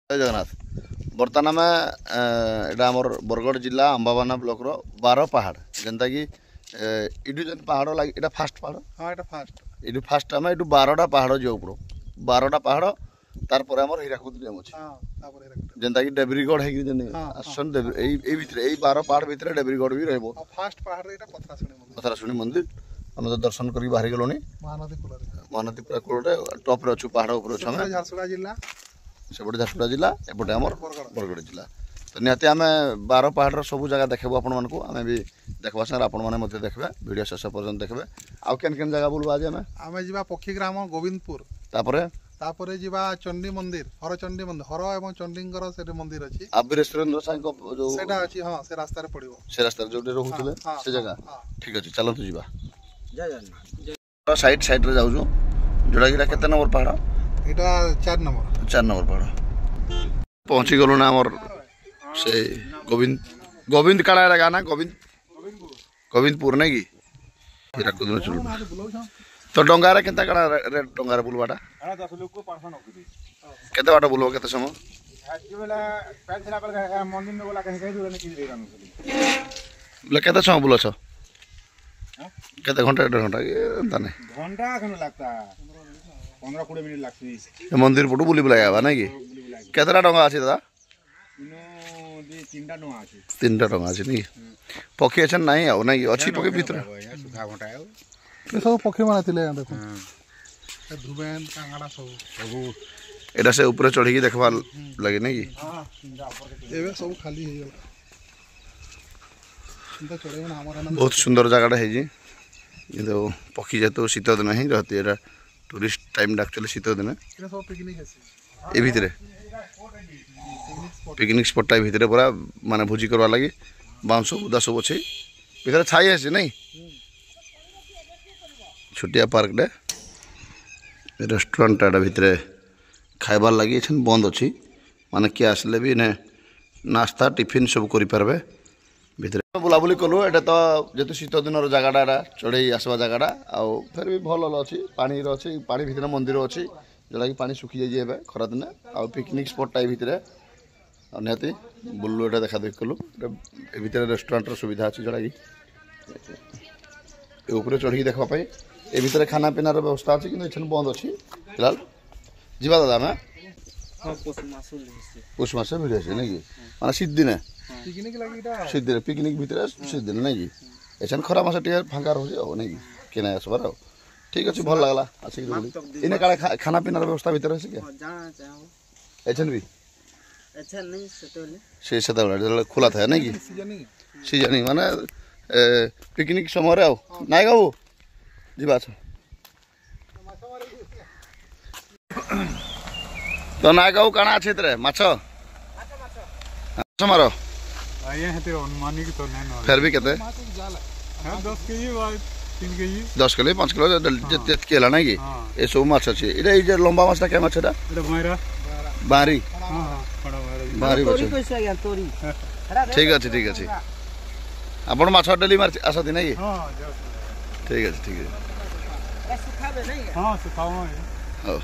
जय जगन्नाथ। बर्तमान आम एटा आमर बरगढ़ जिला अंबाबाना ब्लॉक रो 12 पहाड़ जेनता कि इडु जन पहाड़ लगे एटा फास्ट पहाड़। हां एटा फास्ट इडु फास्ट आम इडु 12टा पहाड़ जो ऊपर 12टा पहाड़ तार पर आमर हीराकुद डैम अछि। हां तापर हीराकुद जेनता कि डेब्रीगढ़ है कि जने आसन ए भितर ए 12 पहाड़ भितर डेब्रीगढ़ भी रहबो। फास्ट पहाड़ रे एटा पथरासुनी मंदिर हम तो दर्शन करी बाहर गलोनी। महानदी पूरा कोडे टॉप रे छु पहाड़ ऊपर छु हम झारसुगुड़ा जिला सेपटे झारसुगुड़ा जिला एपटे आमर बरगढ़ जिला। तो निहाती आम 12 पहाड़ सब जगह देखबो आपण मानकू आमे भी देखबा सर आपण माने मते देखबे वीडियो शेष पर्यंत देखबे। आ केन केन जगह बुलबा आज आमे जिबा पक्षी ग्राम गोविंदपुर तापरे जिबा चंडी मंदिर हर चंडी मंदिर हर एवं चंडींगर से मंदिर अछि। आप रेस्टोरेंट साइन को जो सेटा अछि हां से रास्ता रे पड़िबो से रास्ता रे जोटे रहउतले से जगह ठीक अछि। चलो तो जिबा जय साइड साइड रे जाउ जो जोड़ा गिरा केते नंबर पहाड़ एटा 4 नंबर पहाड़ पहुंची गलो ना हमर से गोविंद काड़ा रे गाना गोविंदपुर नै की हीराकुद में चलू तो डोंगा रे केता काड़ा रे डोंगा रे बुलवाटा 10 लोग को 500 नौकरी केते बाटा बुलवा केते समय आज बेला पैन छला पर मंदिर में बोला कहीं दूर नहीं किसी रेगा ले केते समय बुलो छ केते घंटा 1.5 घंटा एंता नै घंटा खन लगता 15-20 मिनिट लागसी मंदिर पटू बुली बुला आबा नै की केतरा डोंगा अछि दादा इनो दे 3टा डोंगा अछि 3टा डोंगा अछि नै पखी अछन नै आ नै अछि पखी भीतर सुखा घंटा है ये सब पक्षी माने तिले देखो धुबेन कांगड़ा सब एटा से ऊपर चढ़ी के देखबा लगे नै की हां एबे सब खाली हे गेल इंता चढ़े ना हमरा बहुत सुंदर जगह है जी। ये तो पक्षी जेतो शीत दिन ही रहती है टूरिस्ट टाइम एक्चुअली शीत दिन ये सब पिकनिक है ए भितरे पिकनिक स्पॉट टाइप भितरे पूरा माने भोजी करवा लगी बाउंस उदा सब अछि भितरे छाई है नहीं छोटिया पार्क डे रेस्टोरेंट आडा भितरे खाइबार लगी छन बंद अछि माने के आसले भी ने नाश्ता टिफिन सब करि परबे भितरे बुलाबुली कलु एटा तो जेतु शीत दिन जगहटा चढ़े आसवा जगहटा आउ फिर भी भल अच्छी पानी अच्छी पानी भितर मंदिर अच्छी जोटा कि पानी सुखी जाए खरा दिन आउ पिकनिक स्पॉट टाइप भितर निहाती बुल्लु एटा देखा देख कलु भितर रेस्टोरेंट सुविधा अच्छी जोटा कि ऊपर चढ़ी देखा ए भितर खाना पीनार व्यवस्था अच्छी कि बंद अच्छी फिलहाल जीवा दादा मैं पुष मास भिड़ अच्छे नहीं कि माना शीत दिन पिकनिक लागिटा शीत दिन पिकनिक भितर शीत दिन नहीं कि एछन खरा मास टिया फांका रहो जे नहीं कि केना आसबार ठीक अछि भल लागला आसी इने काला खाना पीनार व्यवस्था भितर है क्या जाना चाहो एछन भी अच्छा नहीं से खुला था नहीं कि सीजन माने पिकनिक समय रे नाइ गाबू जीवा छ तो ना गाऊ काना अच्छे रे माछ माछ मारो आया हेते अनुमानिक तो नै फिर भी केते 10 केजी 3 केजी 10 किलो 5 किलो जते केला नै कि ए सब माछ अछि इटा ई जे लंबा माछटा के माछटा एटा मायरा बारी हां बड़ा बारी तोरी कैसे गया तोरी ठीक अछि आपण माछ डेली मार आसति नै कि हां ठीक अछि सुखाबे नहीं हां सुखाओ हो